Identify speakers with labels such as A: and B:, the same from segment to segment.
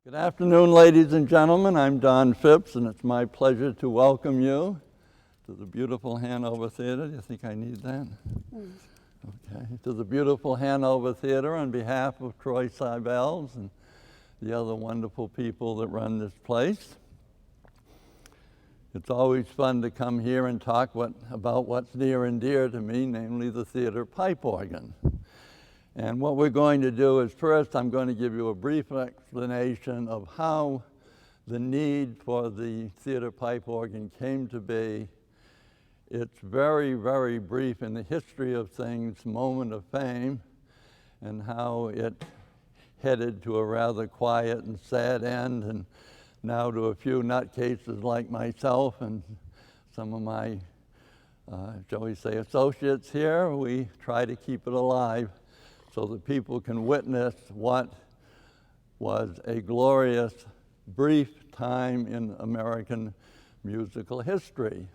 A: Good afternoon, ladies and gentlemen. I'm Don Phipps, and it's my pleasure to welcome you to the beautiful Hanover Theater. Do you think I need that? Okay. To the beautiful Hanover Theater on behalf of Troy Seibels and the other wonderful people that run this place. It's always fun to come here and talk about what's near and dear to me, namely the theater pipe organ. And what we're going to do is first I'm going to give you a brief explanation of how the need for the theater pipe organ came to be. It's very, very brief in the history of things, moment of fame, and how it headed to a rather quiet and sad end, and now to a few nutcases like myself and some of my, shall we say, associates here. We try to keep it alive so that people can witness what was a glorious, brief time in American musical history.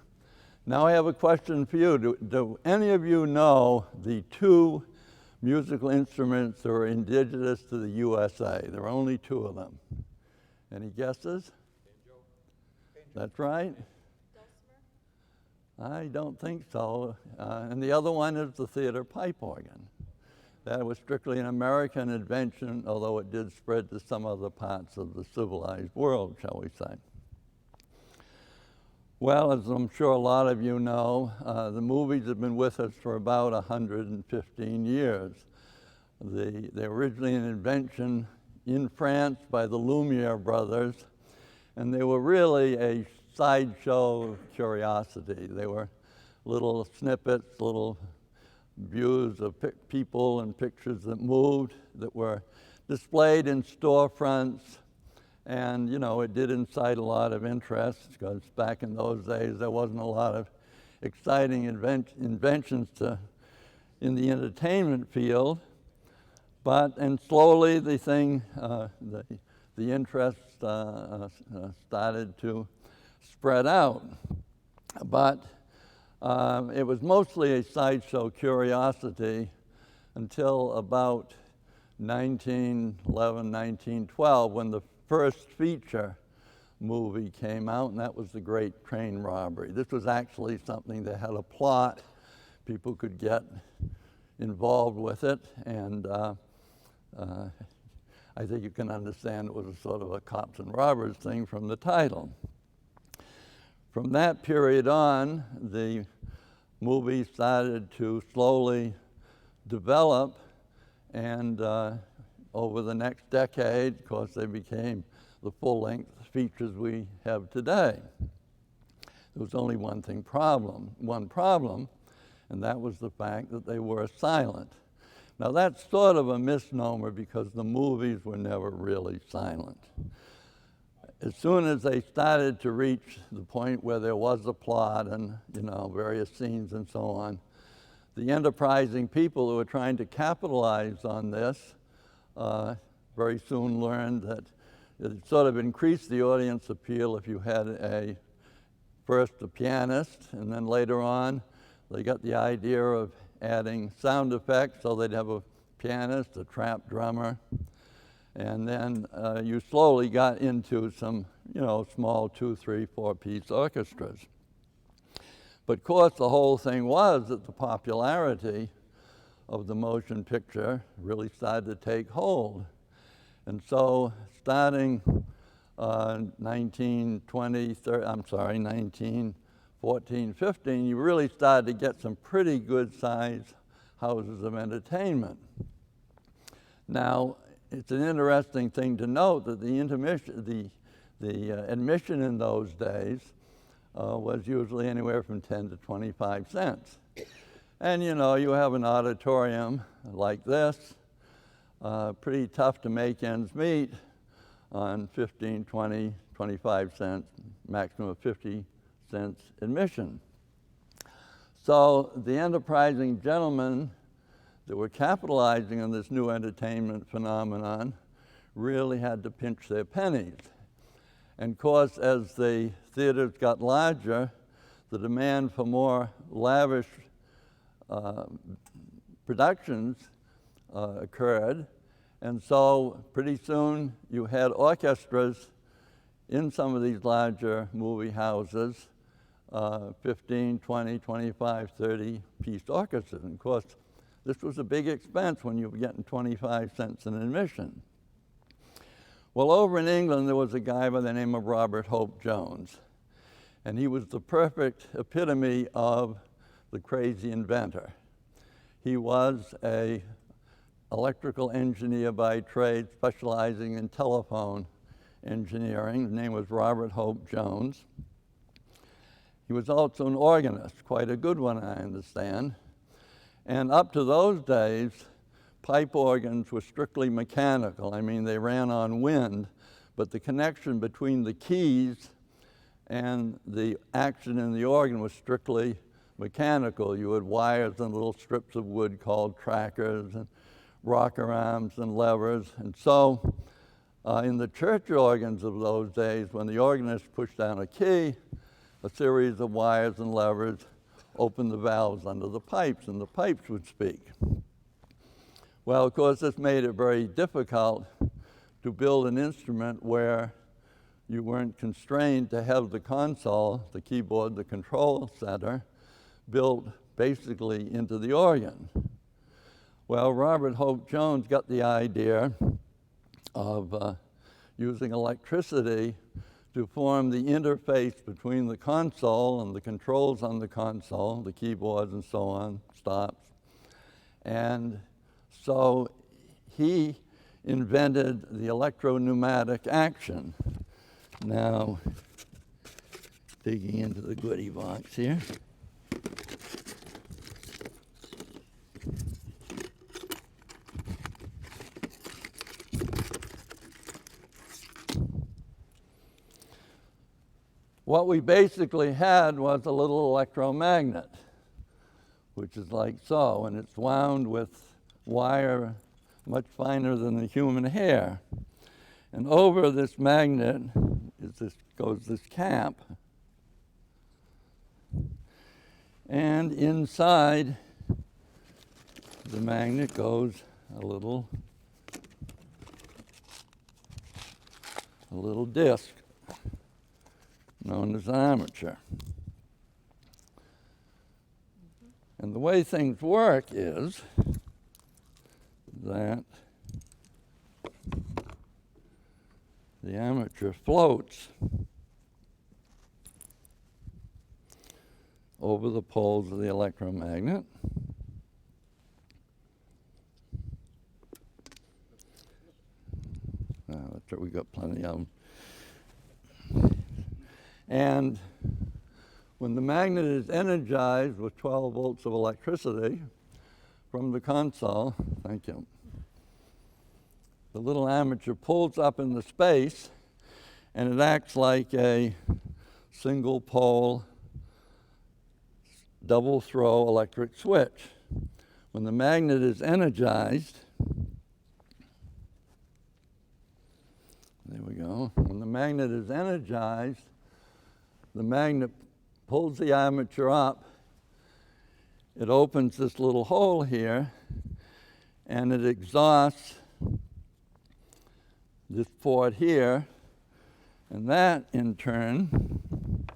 A: Now I have a question for you. Do any of you know the two musical instruments that are indigenous to the USA? There are only two of them. Any guesses? Banjo. That's right. Dulcimer? I don't think so. And the other one is the theater pipe organ. That was strictly an American invention, although it did spread to some other parts of the civilized world, shall we say. Well, as I'm sure a lot of you know, the movies have been with us for about 115 years. They're originally an invention in France by the Lumiere brothers, and they were really a sideshow curiosity. They were little snippets, little views of people and pictures that moved, that were displayed in storefronts, and it did incite a lot of interest, because back in those days there wasn't a lot of exciting inventions in the entertainment field. And slowly the interest started to spread out. But it was mostly a sideshow curiosity until about 1911, 1912, when the first feature movie came out, and that was The Great Train Robbery. This was actually something that had a plot. People could get involved with it, and I think you can understand it was a sort of a cops and robbers thing from the title. From that period on, the movie started to slowly develop, and over the next decade, of course, they became the full-length features we have today. There was only one problem, and that was the fact that they were silent. Now that's sort of a misnomer, because the movies were never really silent. As soon as they started to reach the point where there was a plot and various scenes and so on, the enterprising people who were trying to capitalize on this very soon learned that it sort of increased the audience appeal if you had first a pianist, and then later on they got the idea of adding sound effects, so they'd have a pianist, a trap drummer, and then you slowly got into some, small 2, 3, 4-piece orchestras. But of course, the whole thing was that the popularity of the motion picture really started to take hold. And so starting 1914, 15, you really started to get some pretty good sized houses of entertainment. Now, it's an interesting thing to note that the admission in those days was usually anywhere from 10 to 25 cents. And you have an auditorium like this, pretty tough to make ends meet on 15, 20, 25 cents, maximum of 50 cents admission. So the enterprising gentlemen that were capitalizing on this new entertainment phenomenon really had to pinch their pennies. And of course, as the theaters got larger, the demand for more lavish productions occurred, And so pretty soon you had orchestras in some of these larger movie houses, 15, 20, 25, 30-piece orchestras. And of course, this was a big expense when you were getting 25 cents an admission. Well, over in England, there was a guy by the name of Robert Hope Jones. And he was the perfect epitome of the crazy inventor. He was an electrical engineer by trade, specializing in telephone engineering. His name was Robert Hope Jones. He was also an organist, quite a good one, I understand. And up to those days, pipe organs were strictly mechanical. I mean, they ran on wind, but the connection between the keys and the action in the organ was strictly mechanical. You had wires and little strips of wood called trackers and rocker arms and levers. And so in the church organs of those days, when the organist pushed down a key, a series of wires and levers opened the valves under the pipes, and the pipes would speak. Well, of course, this made it very difficult to build an instrument where you weren't constrained to have the console, the keyboard, the control center, built basically into the organ. Well, Robert Hope Jones got the idea of using electricity to form the interface between the console and the controls on the console, the keyboards and so on, stops. And so he invented the electro-pneumatic action. Now, digging into the goodie box here. What we basically had was a little electromagnet, which is like so, and it's wound with wire much finer than the human hair. And over this magnet goes this cap. And inside the magnet goes a little disc known as an armature. And the way things work is that the armature floats over the poles of the electromagnet. That's right, we got plenty of them. And when the magnet is energized with 12 volts of electricity from the console, thank you, the little armature pulls up in the space, and it acts like a single pole, double throw electric switch. When the magnet is energized, there we go. When the magnet is energized, the magnet pulls the armature up. It opens this little hole here, and it exhausts this port here, and that in turn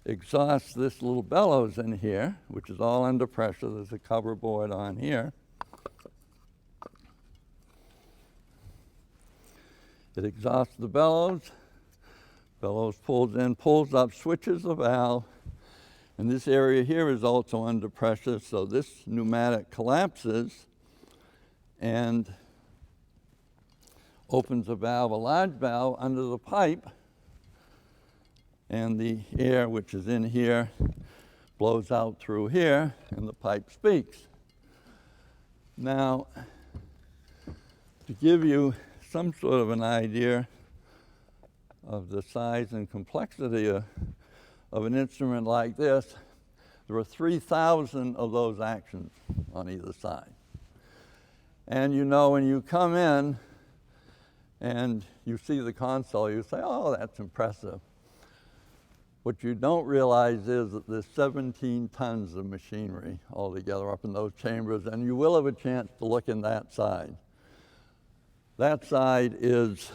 A: exhausts this little bellows in here, which is all under pressure. There's a cover board on here. It exhausts the bellows. Bellows pulls in, pulls up, switches the valve, and this area here is also under pressure, so this pneumatic collapses and opens a valve, a large valve, under the pipe, and the air which is in here blows out through here, and the pipe speaks. Now, to give you some sort of an idea of the size and complexity of an instrument like this, there are 3,000 of those actions on either side. And you know, when you come in and you see the console, you say, oh, that's impressive. What you don't realize is that there's 17 tons of machinery altogether up in those chambers, and you will have a chance to look in that side. That side is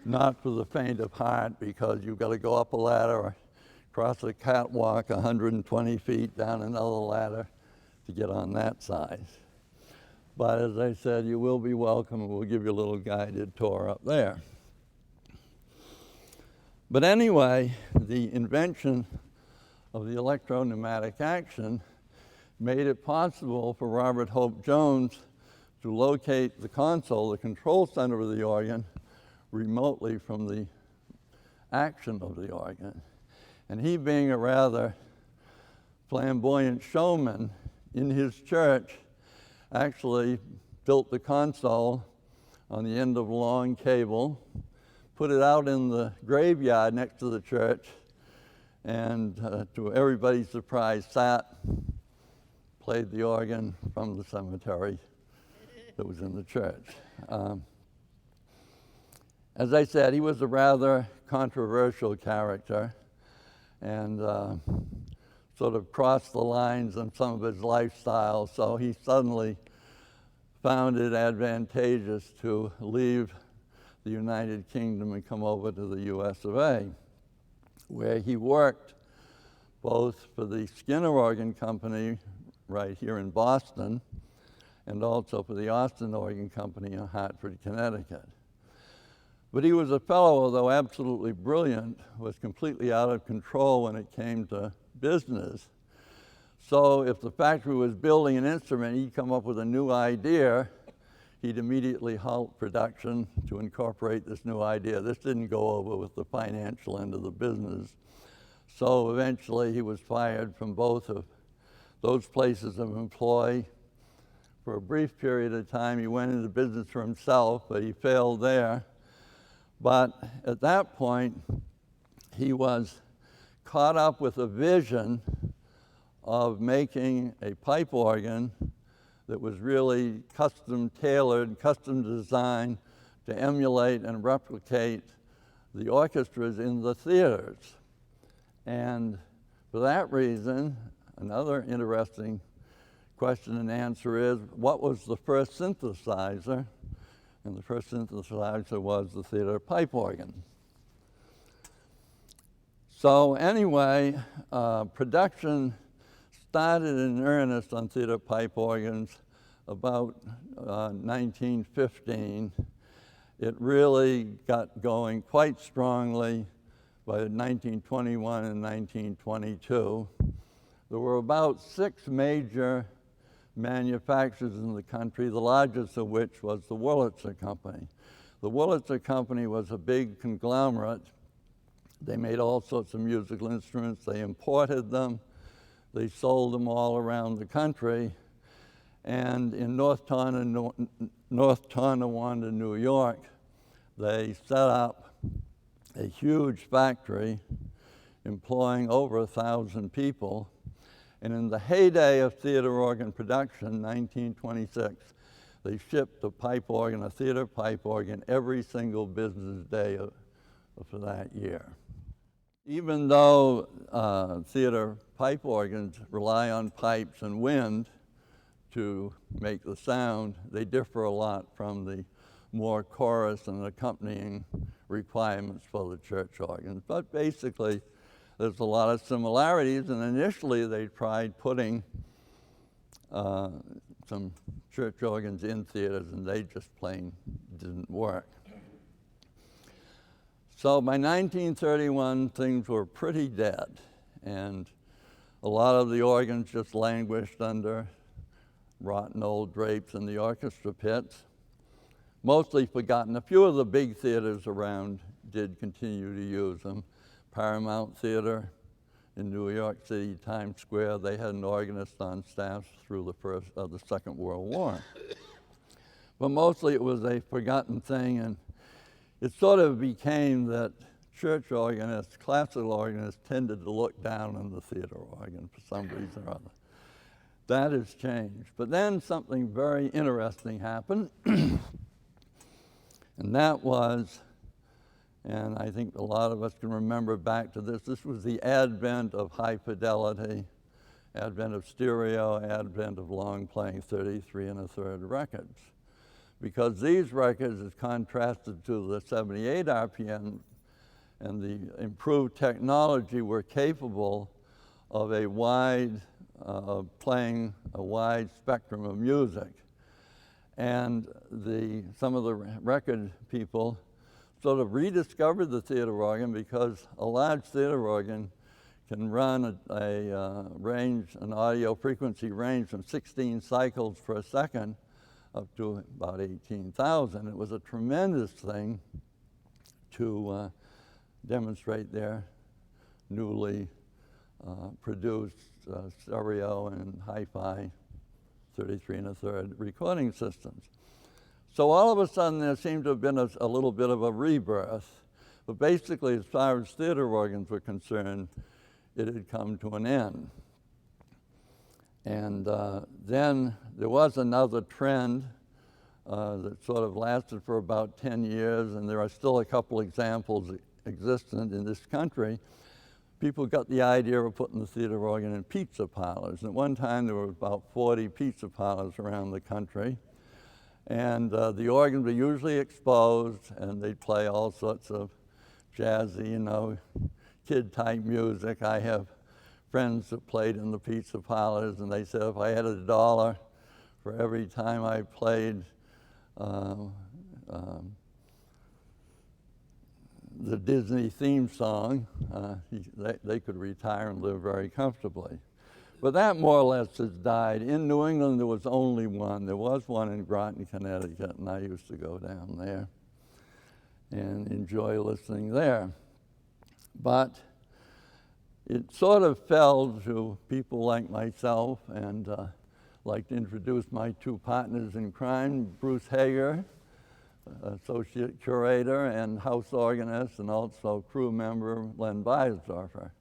A: not for the faint of heart, because you've got to go up a ladder, across a catwalk 120 feet, down another ladder to get on that side. But as I said, you will be welcome, and we'll give you a little guided tour up there. But anyway, the invention of the electro-pneumatic action made it possible for Robert Hope Jones to locate the console, the control center of the organ, remotely from the action of the organ. And he, being a rather flamboyant showman in his church, actually built the console on the end of a long cable, put it out in the graveyard next to the church, and to everybody's surprise, played the organ from the cemetery that was in the church. As I said, he was a rather controversial character, and sort of crossed the lines on some of his lifestyle, so he suddenly found it advantageous to leave the United Kingdom and come over to the US of A, where he worked both for the Skinner Organ Company right here in Boston and also for the Austin Organ Company in Hartford, Connecticut. But he was a fellow, although absolutely brilliant, was completely out of control when it came to business. So if the factory was building an instrument, he'd come up with a new idea, he'd immediately halt production to incorporate this new idea. This didn't go over with the financial end of the business. So eventually he was fired from both of those places of employ. For a brief period of time, he went into business for himself, but he failed there. But at that point, he was caught up with a vision of making a pipe organ that was really custom tailored, custom designed to emulate and replicate the orchestras in the theaters. And for that reason, another interesting question and answer is, what was the first synthesizer? And the first synthesizer was the theater pipe organ. So anyway, production started in earnest on theater pipe organs about 1915. It really got going quite strongly by 1921 and 1922. There were about 6 major manufacturers in the country, the largest of which was the Wurlitzer Company. The Wurlitzer Company was a big conglomerate. They made all sorts of musical instruments. They imported them. They sold them all around the country. And in North Tonawanda, New York, they set up a huge factory employing over 1,000 people. And in the heyday of theater organ production, 1926, they shipped a pipe organ, a theater pipe organ, every single business day for that year. Even though theater pipe organs rely on pipes and wind to make the sound, they differ a lot from the more chorus and accompanying requirements for the church organs. But basically, there's a lot of similarities, and initially they tried putting some church organs in theaters, and they just plain didn't work. So by 1931, things were pretty dead, and a lot of the organs just languished under rotten old drapes in the orchestra pits, mostly forgotten. A few of the big theaters around did continue to use them. Paramount Theater in New York City, Times Square, they had an organist on staff through the Second World War. But mostly it was a forgotten thing, and it sort of became that church organists, classical organists, tended to look down on the theater organ for some reason or other. That has changed. But then something very interesting happened, and that was And I think a lot of us can remember back to this. This was the advent of high fidelity, advent of stereo, advent of long playing 33 1/3 records. Because these records, as contrasted to the 78 RPM and the improved technology, were capable of a wide, playing a wide spectrum of music. And some of the record people sort of rediscovered the theater organ, because a large theater organ can run an audio frequency range from 16 cycles per second up to about 18,000. It was a tremendous thing to demonstrate their newly produced stereo and hi-fi 33 1/3 recording systems. So all of a sudden there seemed to have been a little bit of a rebirth, but basically as far as theater organs were concerned, it had come to an end. And then there was another trend that sort of lasted for about 10 years, and there are still a couple examples existent in this country. People got the idea of putting the theater organ in pizza parlors. At one time, there were about 40 pizza parlors around the country. And the organs were usually exposed, and they'd play all sorts of jazzy, kid-type music. I have friends that played in the pizza parlors, and they said if I had $1 for every time I played the Disney theme song, they could retire and live very comfortably. But that more or less has died. In New England, there was only one. There was one in Groton, Connecticut, and I used to go down there and enjoy listening there. But it sort of fell to people like myself, and I'd like to introduce my two partners in crime, Bruce Hager, associate curator and house organist, and also crew member Len Beiersdorfer.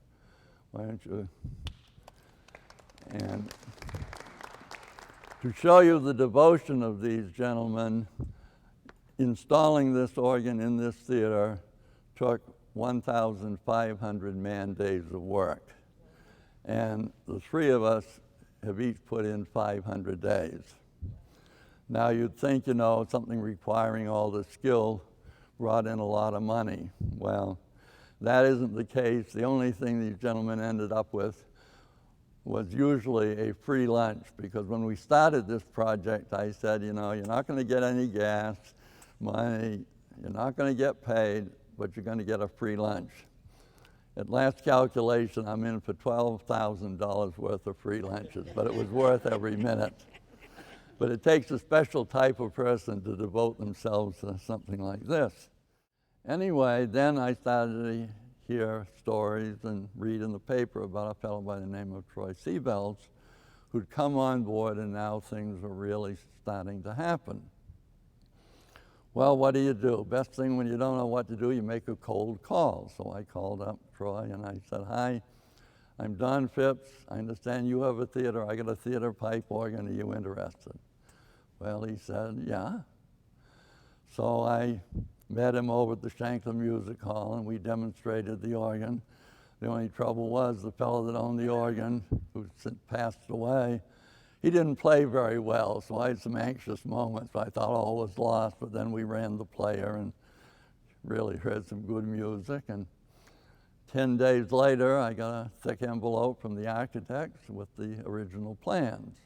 A: Why don't you? And to show you the devotion of these gentlemen, installing this organ in this theater took 1,500 man-days of work. And the three of us have each put in 500 days. Now you'd think, something requiring all this skill brought in a lot of money. Well, that isn't the case. The only thing these gentlemen ended up with was usually a free lunch, because when we started this project, I said, you're not going to get any gas money, you're not going to get paid, but you're going to get a free lunch. At last calculation, I'm in for $12,000 worth of free lunches, but it was worth every minute. But it takes a special type of person to devote themselves to something like this. Anyway, then I started to hear stories and read in the paper about a fellow by the name of Troy Seabells who'd come on board, and now things are really starting to happen. Well, what do? Best thing when you don't know what to do, you make a cold call. So I called up Troy and I said, hi, I'm Don Phipps. I understand you have a theater. I got a theater pipe organ. Are you interested? Well, he said, yeah. So I met him over at the Shankland Music Hall, and we demonstrated the organ. The only trouble was the fellow that owned the organ, who since passed away, he didn't play very well, so I had some anxious moments. I thought all was lost, but then we ran the player and really heard some good music. And 10 days later, I got a thick envelope from the architects with the original plans.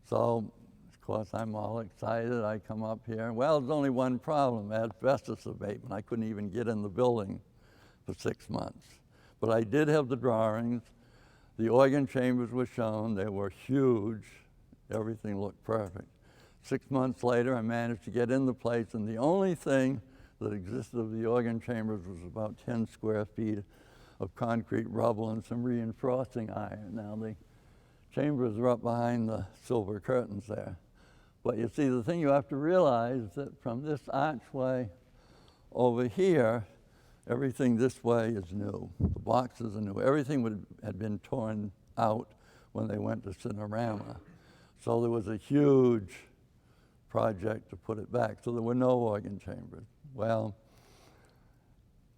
A: So, of course, I'm all excited. I come up here. Well, there's only one problem, asbestos abatement. I couldn't even get in the building for 6 months. But I did have the drawings. The organ chambers were shown. They were huge. Everything looked perfect. 6 months later, I managed to get in the place, and the only thing that existed of the organ chambers was about 10 square feet of concrete rubble and some reinforcing iron. Now, the chambers are up behind the silver curtains there. But you see, the thing you have to realize is that from this archway over here, everything this way is new. The boxes are new. Everything had been torn out when they went to Cinerama. So there was a huge project to put it back. So there were no organ chambers. Well,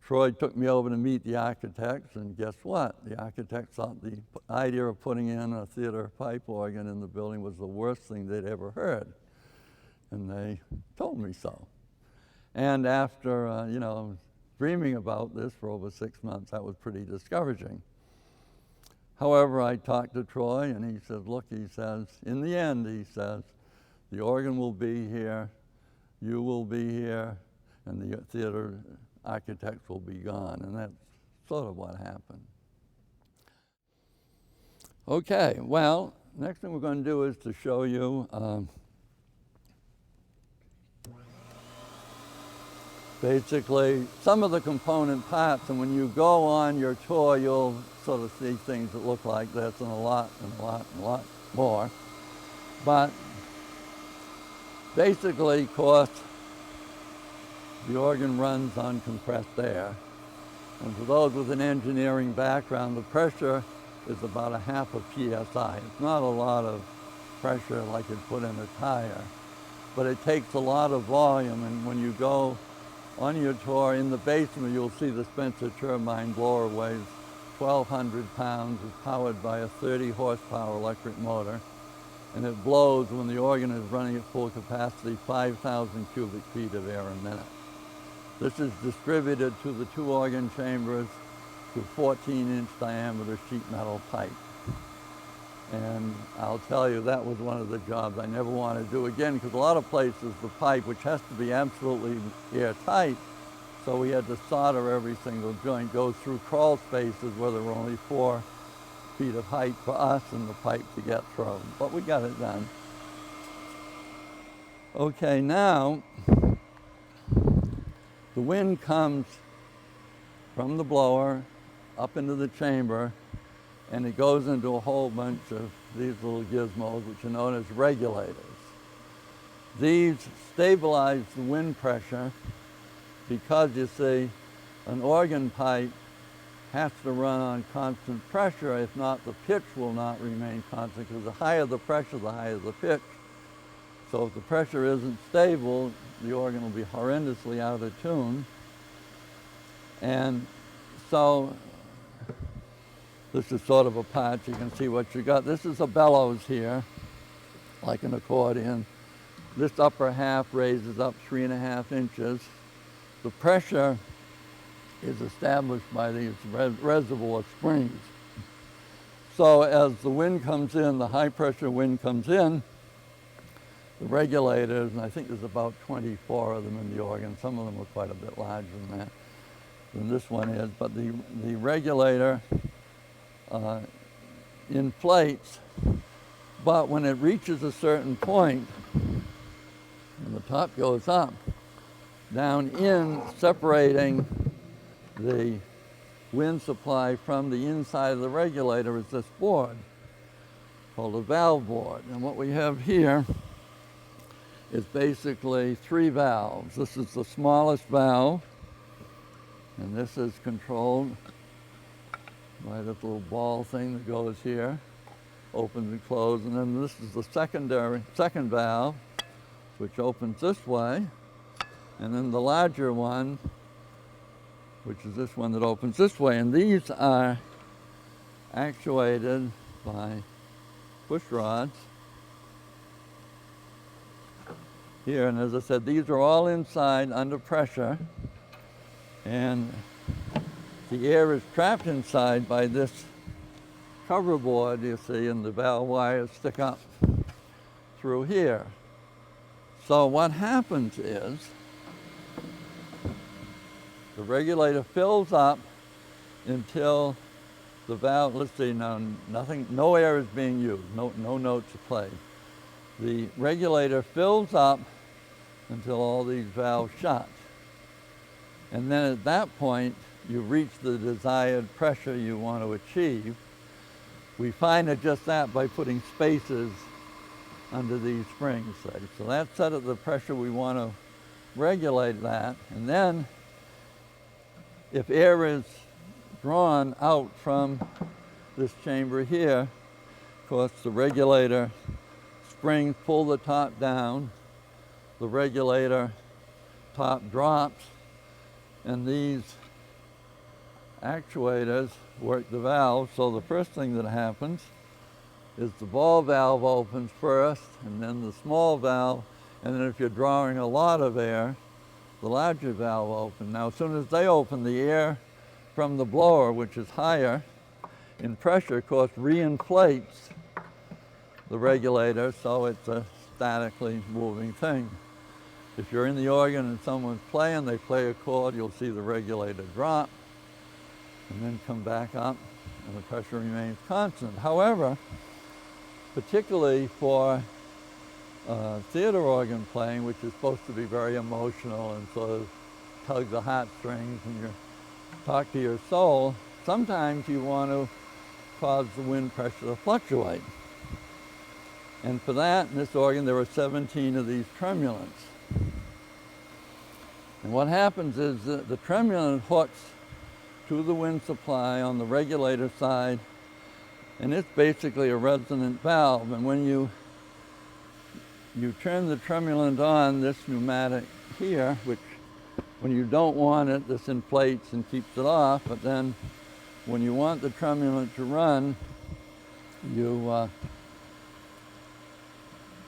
A: Troy took me over to meet the architects, and guess what? The architects thought the idea of putting in a theater pipe organ in the building was the worst thing they'd ever heard. And they told me so. And after, dreaming about this for over 6 months, that was pretty discouraging. However, I talked to Troy, and he says, look, he says, in the end, he says, the organ will be here, you will be here, and the theater architects will be gone. And that's sort of what happened. Okay, well, next thing we're going to do is to show you basically some of the component parts, and when you go on your tour, you'll sort of see things that look like this, and a lot more. But basically, of course, the organ runs on compressed air. And for those with an engineering background, the pressure is about 1/2 of PSI. It's not a lot of pressure like you'd put in a tire, but it takes a lot of volume. And when you go on your tour in the basement, you'll see the Spencer turbine blower weighs 1,200 pounds, is powered by a 30 horsepower electric motor, and it blows when the organ is running at full capacity 5,000 cubic feet of air a minute. This is distributed to the 2 organ chambers through 14-inch diameter sheet metal pipe. And I'll tell you, that was one of the jobs I never want to do again, because a lot of places the pipe, which has to be absolutely airtight, so we had to solder every single joint, goes through crawl spaces where there were only 4 feet of height for us and the pipe to get through. But we got it done. Okay, now the wind comes from the blower up into the chamber, and it goes into a whole bunch of these little gizmos, which are known as regulators. These stabilize the wind pressure because, you see, an organ pipe has to run on constant pressure. If not, the pitch will not remain constant, because the higher the pressure, the higher the pitch. So if the pressure isn't stable, the organ will be horrendously out of tune. And so this is sort of a part, you can see what you got. This is a bellows here, like an accordion. This upper half raises up 3.5 inches. The pressure is established by these reservoir springs. So as the wind comes in, the high pressure wind comes in, the regulators, and I think there's about 24 of them in the organ. Some of them are quite a bit larger than this one is, but the regulator inflates, but when it reaches a certain point, and the top goes up, down in, separating the wind supply from the inside of the regulator is this board called a valve board. And what we have here is basically 3 valves. This is the smallest valve, and this is controlled by this little ball thing that goes here, opens and closes. And then this is the second valve, which opens this way. And then the larger one, which is this one that opens this way. And these are actuated by push rods here. And as I said, these are all inside under pressure. And the air is trapped inside by this cover board, you see, and the valve wires stick up through here. So what happens is the regulator fills up until the valve, let's see now, no air is being used, no notes are played. The regulator fills up until all these valves shut. And then at that point, you reach the desired pressure you want to achieve. We find it just that by putting spacers under these springs, say. So that's set at the pressure we want to regulate that. And then if air is drawn out from this chamber here, of course the regulator springs pull the top down, the regulator top drops, and these actuators work the valve. So the first thing that happens is the ball valve opens first, and then the small valve, and then if you're drawing a lot of air, the larger valve opens. Now, as soon as they open, the air from the blower, which is higher in pressure, of course, reinflates the regulator, so it's a statically moving thing. If you're in the organ and someone's playing, they play a chord, you'll see the regulator drop and then come back up, and the pressure remains constant. However, particularly for theater organ playing, which is supposed to be very emotional and sort of tug the heartstrings and you talk to your soul, sometimes you want to cause the wind pressure to fluctuate. And for that, in this organ, there are 17 of these tremulants. And what happens is that the tremulant hooks to the wind supply on the regulator side, and it's basically a resonant valve. And when you turn the tremulant on, this pneumatic here, which when you don't want it, this inflates and keeps it off, but then when you want the tremulant to run, you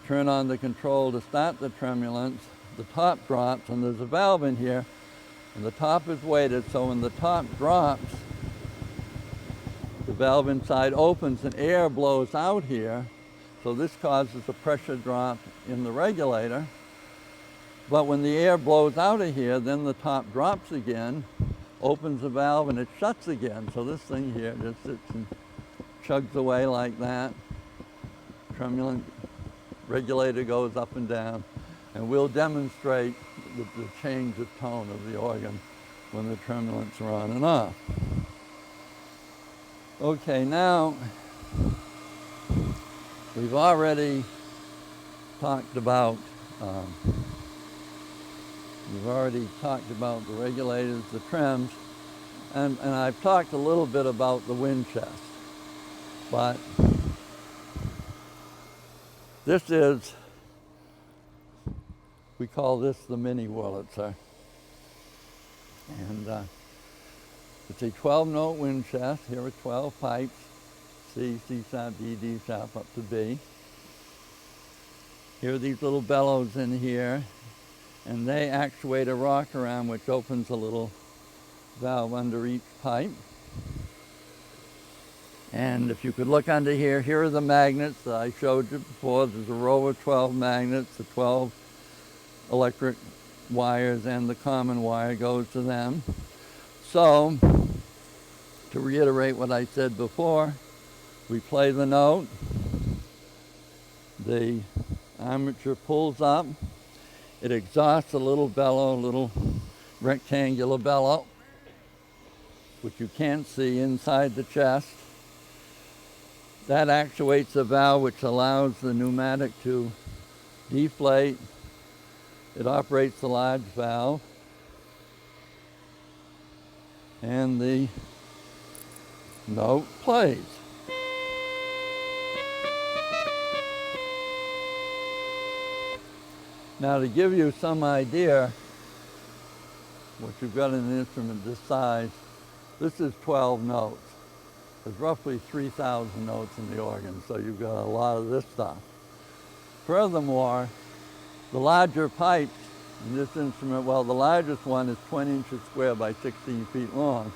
A: turn on the control to start the tremulant, the top drops, and there's a valve in here, and the top is weighted, so when the top drops, the valve inside opens and air blows out here, so this causes a pressure drop in the regulator. But when the air blows out of here, then the top drops again, opens the valve, and it shuts again. So this thing here just sits and chugs away like that. Tremulant regulator goes up and down, and we'll demonstrate the change of tone of the organ when the tremulants are on and off. Okay, now we've already talked about the regulators, the trems, and I've talked a little bit about the wind chest, but this is, we call this the Mighty Wurlitzer. And it's a 12-note wind chest. Here are 12 pipes, C, C sharp, D, D sharp, up to B. Here are these little bellows in here, and they actuate a rock around which opens a little valve under each pipe. And if you could look under here, here are the magnets that I showed you before. There's a row of 12 magnets, the 12 electric wires and the common wire goes to them. So, to reiterate what I said before, we play the note, the armature pulls up, it exhausts a little bellow, a little rectangular bellow, which you can't see inside the chest. That actuates a valve which allows the pneumatic to deflate. It operates the large valve, and the note plays. Now, to give you some idea what you've got in an instrument this size, this is 12 notes. There's roughly 3,000 notes in the organ, so you've got a lot of this stuff. Furthermore, the larger pipes in this instrument, well, the largest one is 20 inches square by 16 feet long.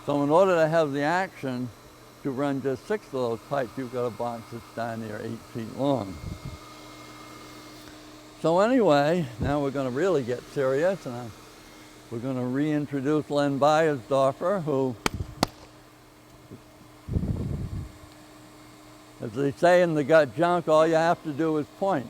A: So in order to have the action to run just 6 of those pipes, you've got a box that's down here 8 feet long. So anyway, now we're going to really get serious, and we're going to reintroduce Len Beiersdorfer, who, as they say in the gut junk, all you have to do is point.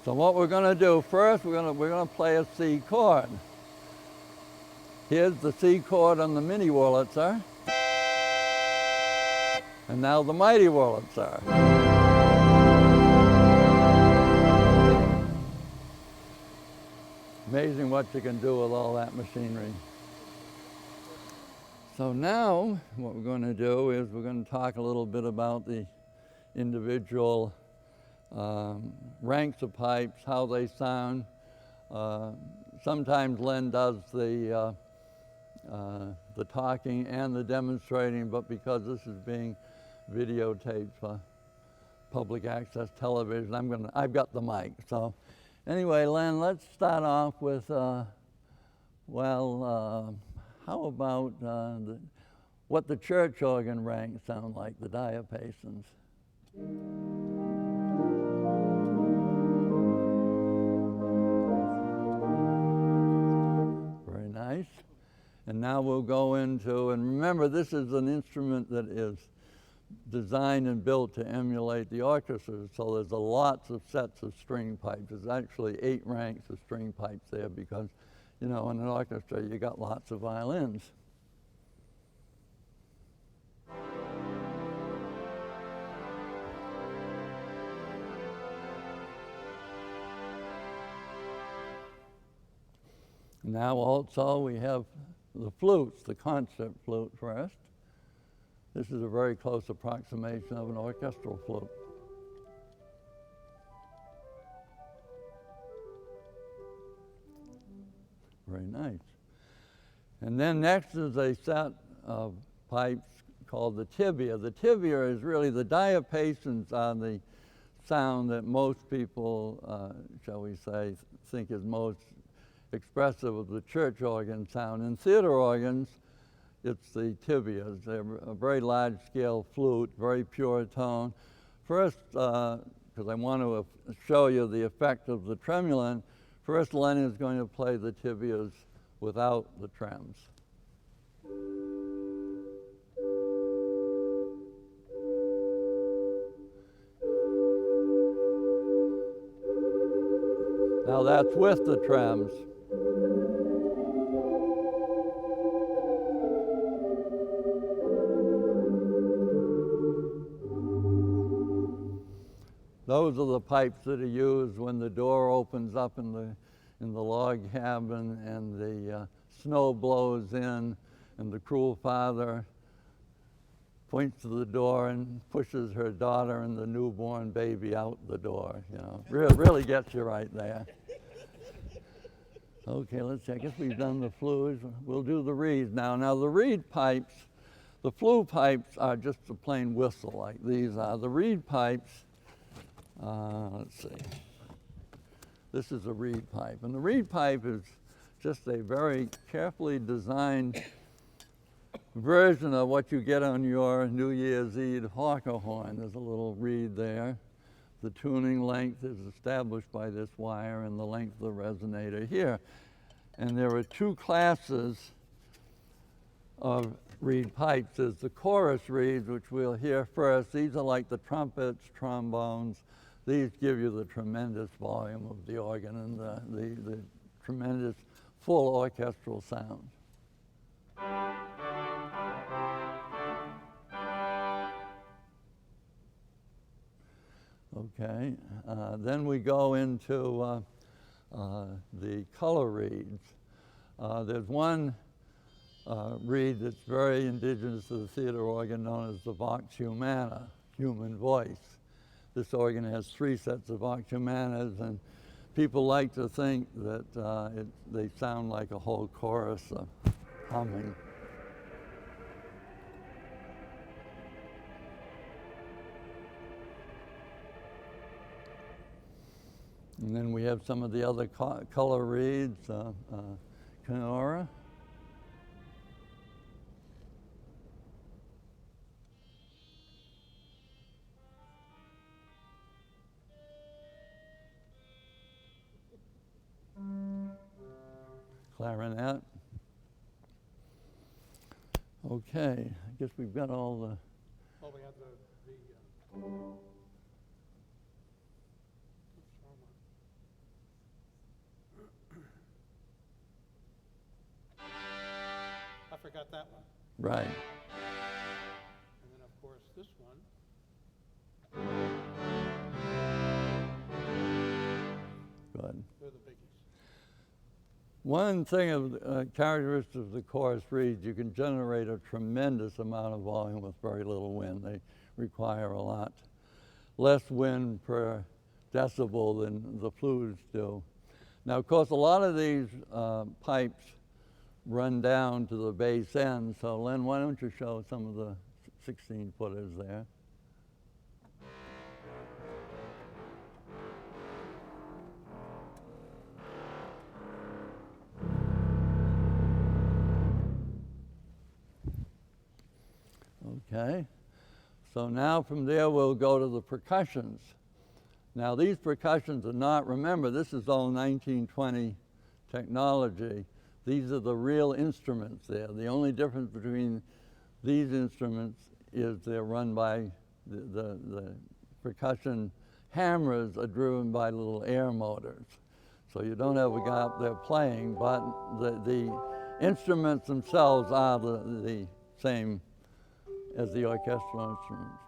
A: So what we're going to do first, we're going to play a C chord. Here's the C chord on the Mighty Wurlitzer. And now the Mighty Wurlitzer. Amazing what you can do with all that machinery. So now what we're going to do is we're going to talk a little bit about the individual ranks of pipes, how they sound. Sometimes Len does the talking and the demonstrating, but because this is being videotaped for public access television, I've got the mic. So anyway, Len, let's start off with, how about what the church organ ranks sound like, the diapasons? Very nice. And now we'll go into, and remember, this is an instrument that is designed and built to emulate the orchestra, so there's lots of sets of string pipes. There's actually 8 ranks of string pipes there because, you know, in an orchestra you got lots of violins. Now also we have the flutes, the concert flute first. This is a very close approximation of an orchestral flute. Very nice. And then next is a set of pipes called the tibia. The tibia is really the diapasons on the sound that most people, shall we say, think is most expressive of the church organ sound. In theater organs, it's the tibias. They're a very large scale flute, very pure tone. First, because I want to show you the effect of the tremulant, first Len is going to play the tibias without the trems. Now that's with the trems. Those are the pipes that are used when the door opens up in the log cabin and the snow blows in and the cruel father points to the door and pushes her daughter and the newborn baby out the door. You know, really gets you right there. Okay, let's see. I guess we've done the flutes. We'll do the reeds now. Now the reed pipes, the flute pipes are just a plain whistle like these are. The reed pipes, let's see. This is a reed pipe, and the reed pipe is just a very carefully designed version of what you get on your New Year's Eve hawker horn. There's a little reed there. The tuning length is established by this wire and the length of the resonator here. And there are 2 classes of reed pipes. There's the chorus reeds, which we'll hear first. These are like the trumpets, trombones. These give you the tremendous volume of the organ and the tremendous full orchestral sound. Okay, then we go into the color reeds. There's one reed that's very indigenous to the theater organ known as the vox humana, human voice. This organ has 3 sets of vox humanas, and people like to think that they sound like a whole chorus of humming. And then we have some of the other color reeds, canora. Clarinet. Okay, I guess we've got all the...
B: Oh, we have the I forgot that one.
A: Right.
B: And then, of course, this one.
A: Good.
B: They're the biggies.
A: One thing of characteristics of the chorus reeds, you can generate a tremendous amount of volume with very little wind. They require a lot less wind per decibel than the flutes do. Now, of course, a lot of these pipes run down to the bass end, so Len, why don't you show some of the 16-footers there? Okay, so now from there we'll go to the percussions. Now these percussions are not, remember this is all 1920 technology. These are the real instruments there. The only difference between these instruments is they're run by, the percussion hammers are driven by little air motors. So you don't have a guy up there playing, but the instruments themselves are the same as the orchestral instruments.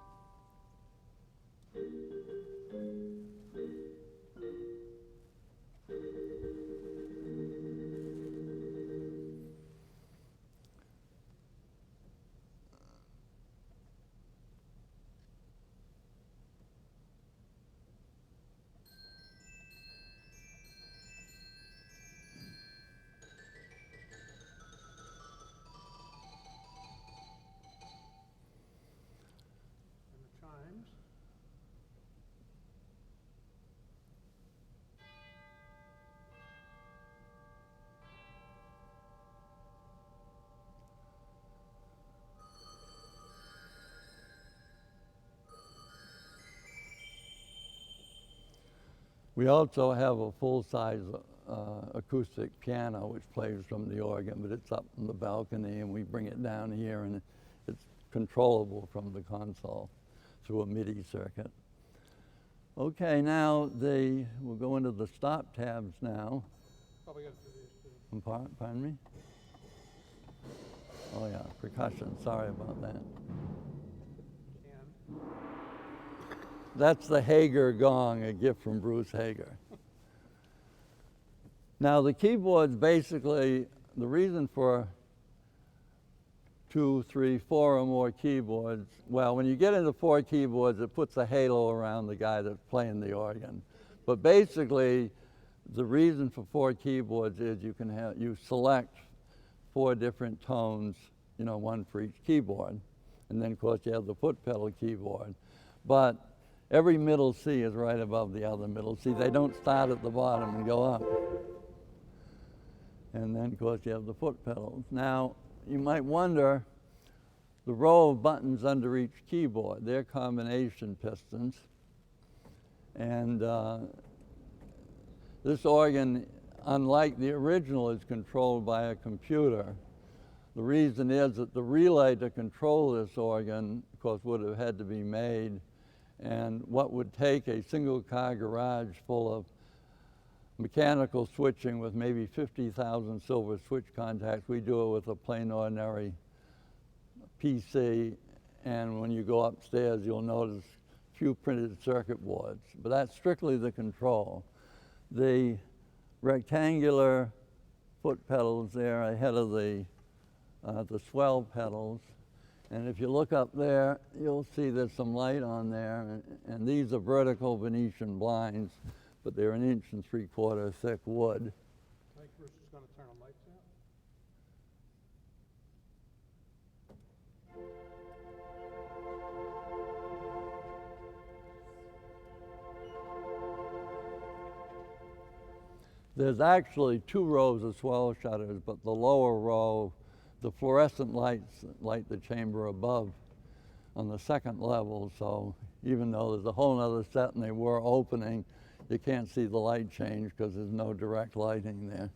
A: We also have a full-size acoustic piano which plays from the organ, but it's up in the balcony and we bring it down here and it's controllable from the console through a MIDI circuit. Okay, now we'll go into the stop tabs now.
B: Probably got to do these too.
A: Pardon me? Oh yeah, percussion, sorry about that.
B: Can.
A: That's the Hager gong, a gift from Bruce Hager. Now the keyboards basically, the reason for 2, 3, 4 or more keyboards, well, when you get into 4 keyboards, it puts a halo around the guy that's playing the organ. But basically, the reason for 4 keyboards is you select 4 different tones, you know, one for each keyboard. And then of course you have the foot pedal keyboard. But every middle C is right above the other middle C. They don't start at the bottom and go up. And then of course you have the foot pedals. Now, you might wonder, the row of buttons under each keyboard, they're combination pistons. And this organ, unlike the original, is controlled by a computer. The reason is that the relay to control this organ, of course, would have had to be made. And what would take a single car garage full of mechanical switching with maybe 50,000 silver switch contacts, we do it with a plain ordinary PC. And when you go upstairs, you'll notice a few printed circuit boards. But that's strictly the control. The rectangular foot pedals there ahead of the swell pedals. And if you look up there, you'll see there's some light on there. And these are vertical Venetian blinds, but they're 1 3/4 inch thick wood.
B: I think Bruce is going to turn the lights out.
A: There's actually 2 rows of swell shutters, but the lower row, the fluorescent lights light the chamber above on the second level. So even though there's a whole other set and they were opening, you can't see the light change because there's no direct lighting there.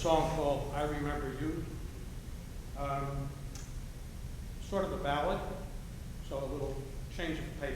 B: song called I Remember You. Sort of a ballad, so a little change of pace.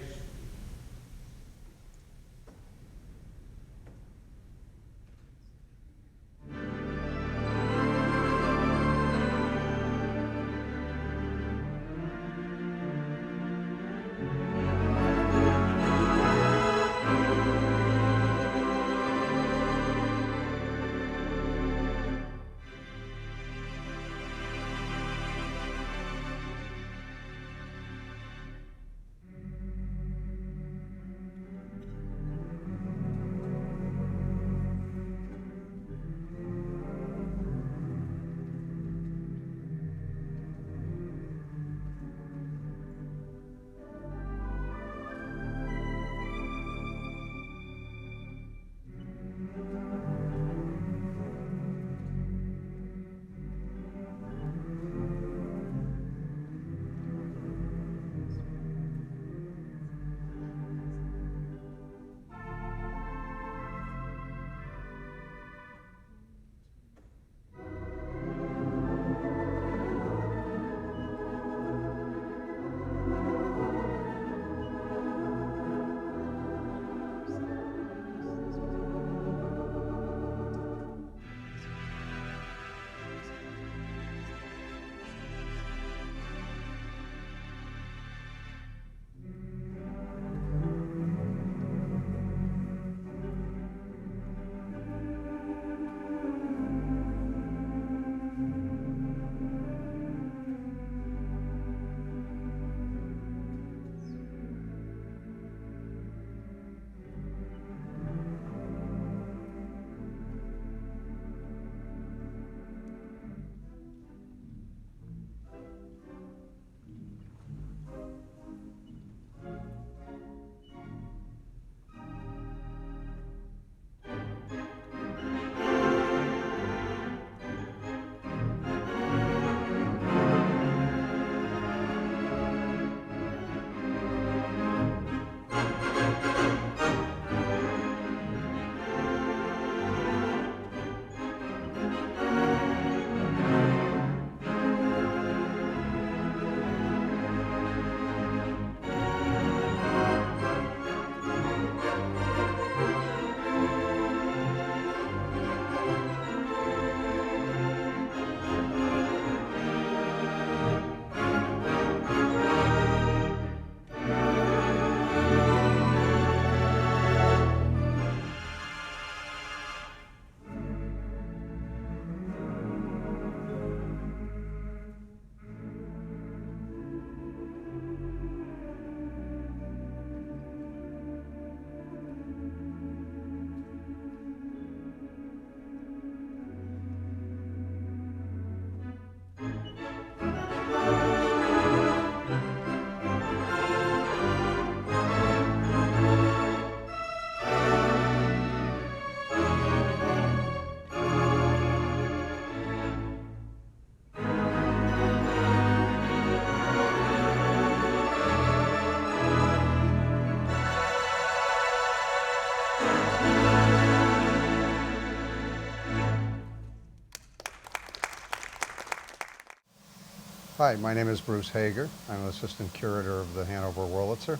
C: Hi, my name is Bruce Hager. I'm an assistant curator of the Hanover Wurlitzer.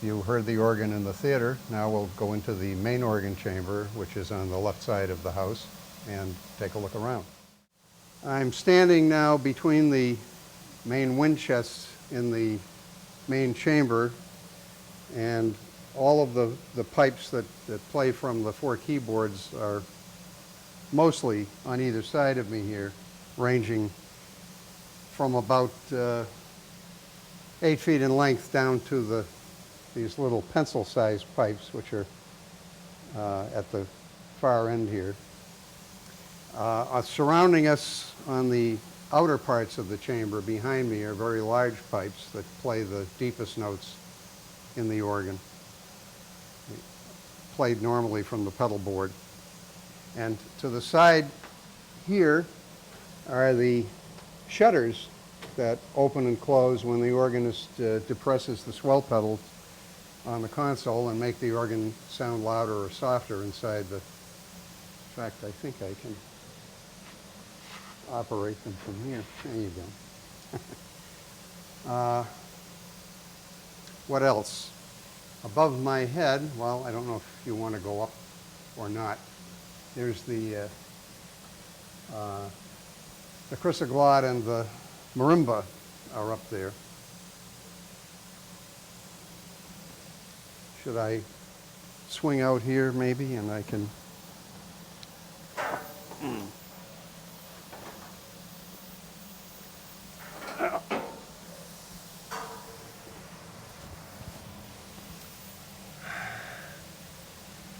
C: You heard the organ in the theater. Now we'll go into the main organ chamber, which is on the left side of the house, and take a look around. I'm standing now between the main wind chests in the main chamber, and all of the pipes that play from the 4 keyboards are mostly on either side of me here, ranging from about 8 feet in length down to these little pencil-sized pipes, which are at the far end here. Surrounding us on the outer parts of the chamber behind me are very large pipes that play the deepest notes in the organ, played normally from the pedal board. And to the side here are the shutters that open and close when the organist depresses the swell pedal on the console and make the organ sound louder or softer inside the... In fact, I think I can operate them from here. There you go. What else? Above my head, well, I don't know if you want to go up or not. There's the chrysoglot and the marimba are up there. Should I swing out here maybe and I can...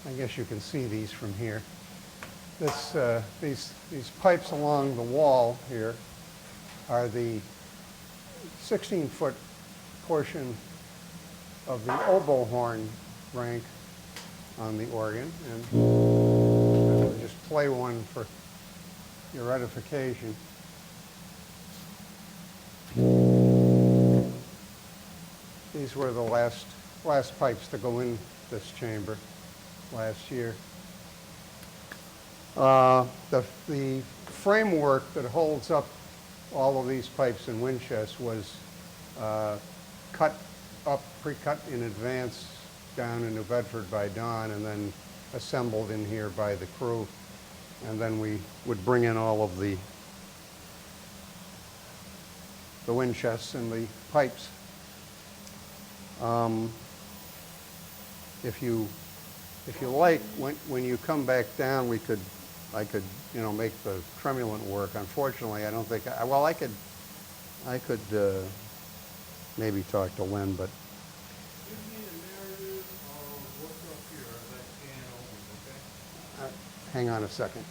C: I guess you can see these from here. These pipes along the wall here are the 16-foot portion of the oboe horn rank on the organ, and I'll just play one for your edification. These were the last pipes to go in this chamber last year. The framework that holds up all of these pipes and wind chests was pre-cut in advance down in New Bedford by Don, and then assembled in here by the crew. And then we would bring in all of the wind chests and the pipes. If you like, when you come back down, I could, make the tremulant work. Unfortunately, I don't think, I could maybe talk to Lynn, but.
D: Give me a narrative of what's up here as I scan over, okay?
C: Hang on a second.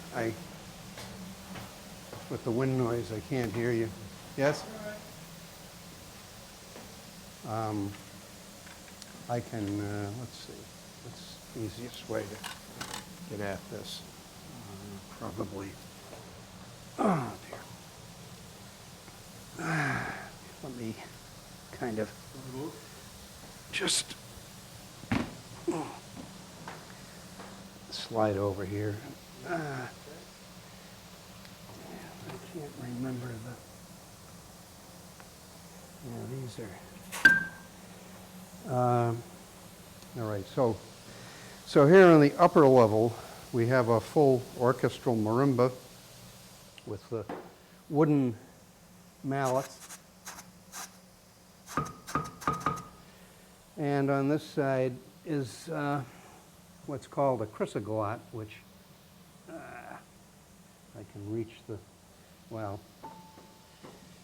C: With the wind noise, I can't hear you. Yes? I can, let's see, what's the easiest way to get at this? Probably, oh dear. Let me kind of just slide over here. I can't remember these are, all right, so here on the upper level, we have a full orchestral marimba with the wooden mallets. And on this side is what's called a chrysoglot, which I can reach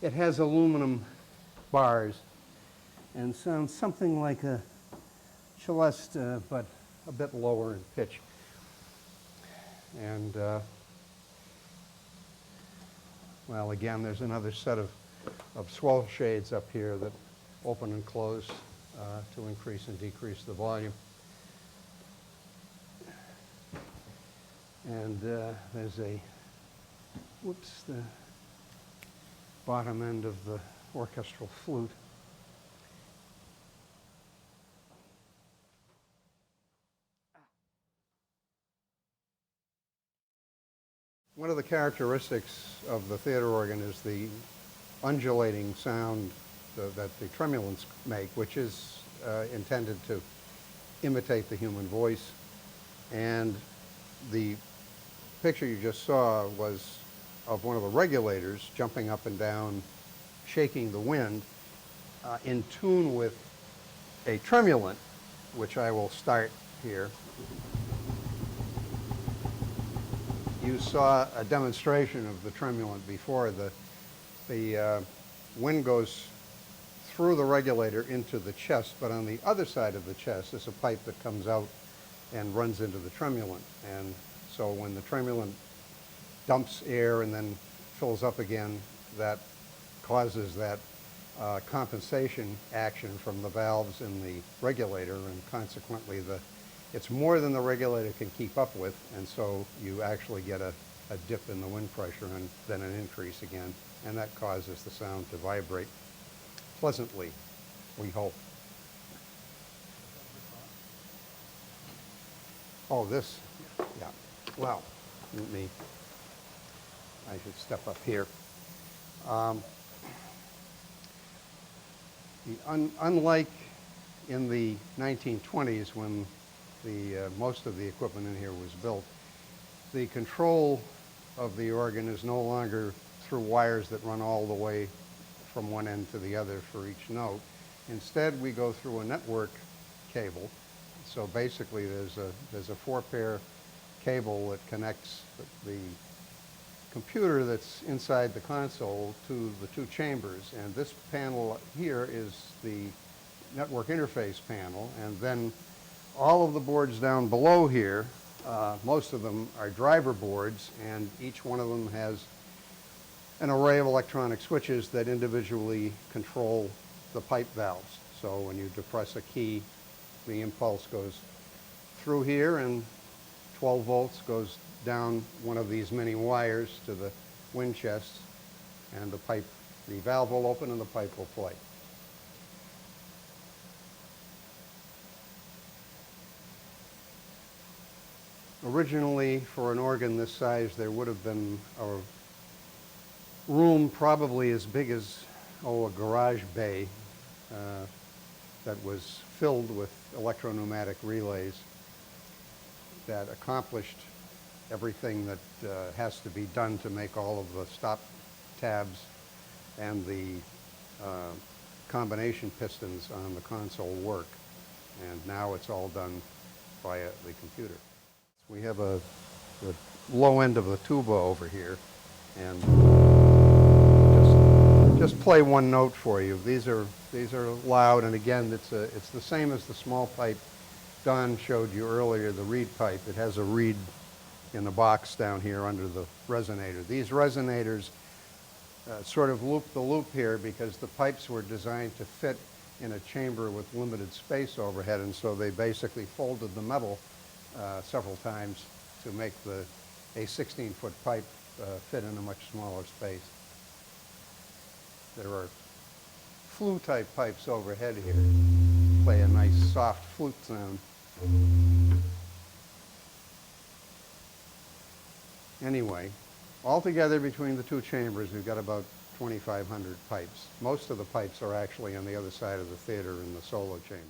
C: it has aluminum bars and sounds something like a celeste, but a bit lower in pitch. And, again, there's another set of swell shades up here that open and close to increase and decrease the volume. And there's the bottom end of the orchestral flute. One of the characteristics of the theater organ is the undulating sound that the tremulants make, which is intended to imitate the human voice. And the picture you just saw was of one of the regulators jumping up and down, shaking the wind, in tune with a tremulant, which I will start here. You saw a demonstration of the tremulant before. The wind goes through the regulator into the chest, but on the other side of the chest is a pipe that comes out and runs into the tremulant. And so when the tremulant dumps air and then fills up again, that causes that compensation action from the valves in the regulator, and consequently it's more than the regulator can keep up with, and so you actually get a dip in the wind pressure and then an increase again, and that causes the sound to vibrate pleasantly, we hope. Oh, this, yeah. Well, let me I should step up here. Unlike in the 1920s when most of the equipment in here was built, the control of the organ is no longer through wires that run all the way from one end to the other for each note. Instead, we go through a network cable. So basically, there's a 4-pair cable that connects the computer that's inside the console to the 2 chambers. And this panel here is the network interface panel. And then all of the boards down below here, most of them are driver boards, and each one of them has an array of electronic switches that individually control the pipe valves. So when you depress a key, the impulse goes through here, and 12 volts goes down one of these many wires to the wind chest, and the valve will open and the pipe will play. Originally, for an organ this size, there would have been a room probably as big as, a garage bay that was filled with electro-pneumatic relays that accomplished everything that has to be done to make all of the stop tabs and the combination pistons on the console work. And now it's all done via the computer. We have the low end of the tuba over here, and just play one note for you. These are loud, and again, it's the same as the small pipe Don showed you earlier, the reed pipe. It has a reed in the box down here under the resonator. These resonators sort of loop the loop here because the pipes were designed to fit in a chamber with limited space overhead, and so they basically folded the metal several times to make a 16-foot pipe fit in a much smaller space. There are flue-type pipes overhead here. Play a nice soft flute sound. Anyway, altogether between the 2 chambers, we've got about 2,500 pipes. Most of the pipes are actually on the other side of the theater in the solo chamber.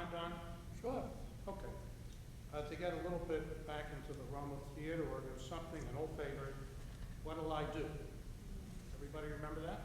B: time, Don?
A: Sure.
B: Okay. To get a little bit back into the realm of theater, or there's something, an old favorite, What'll I Do? Everybody remember that?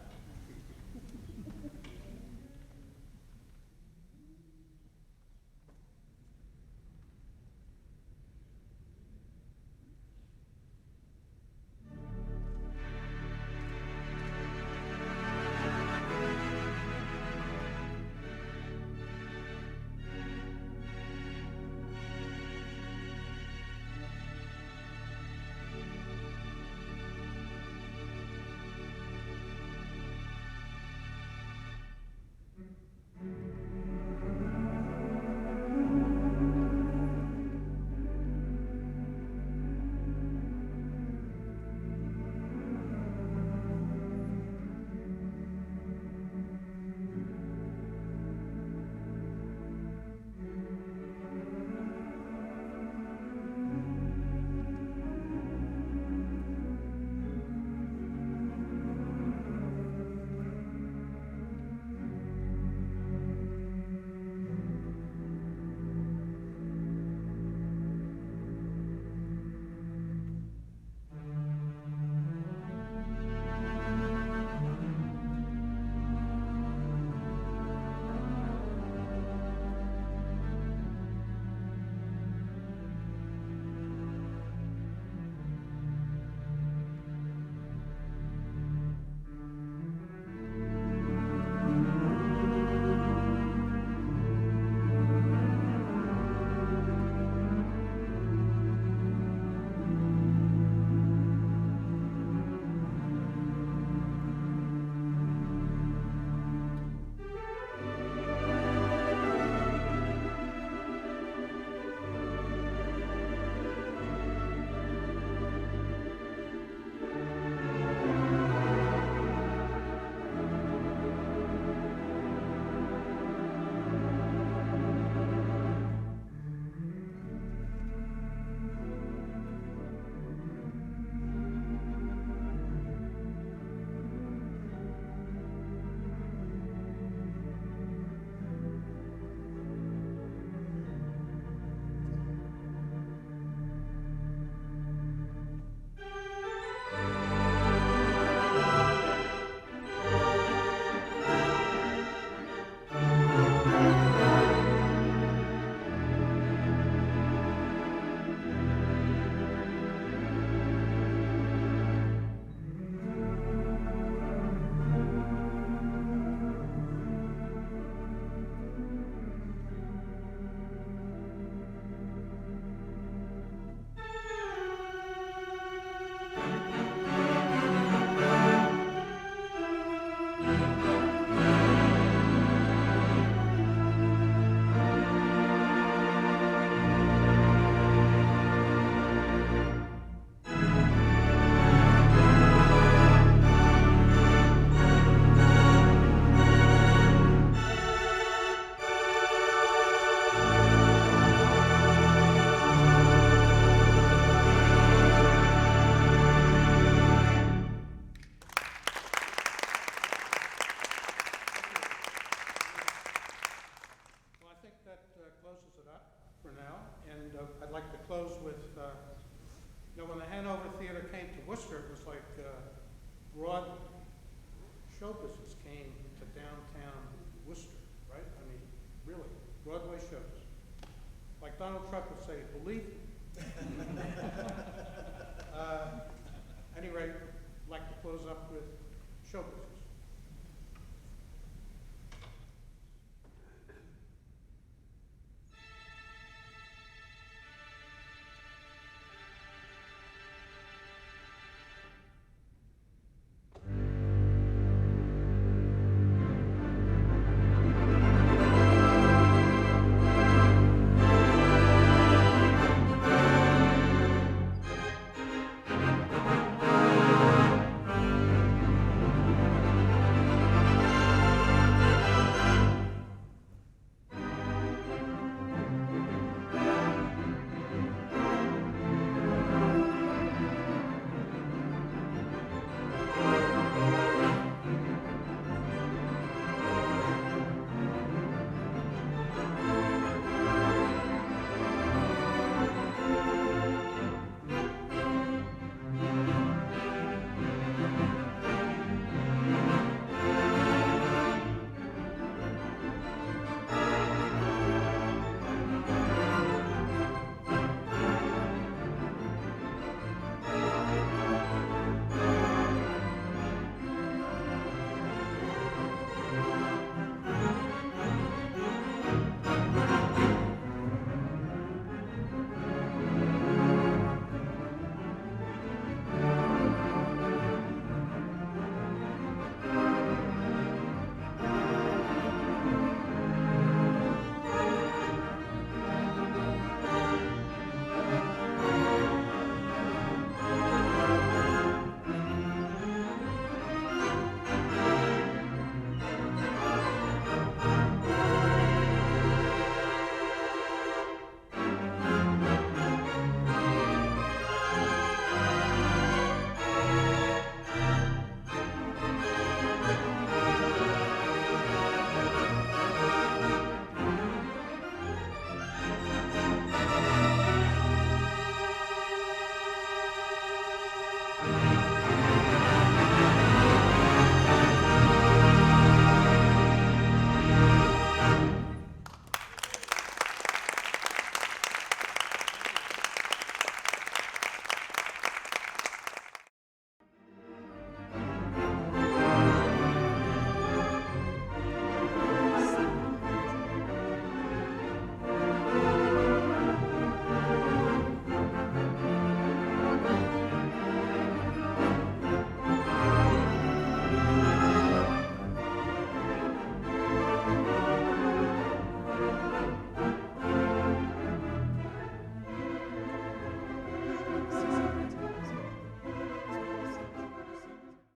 B: I'd like to close with, when the Hanover Theater came to Worcester, it was like broad show business came to downtown Worcester, right? I mean, really, Broadway shows. Like Donald Trump would say, believe me. Anyway, I'd like to close up with show business.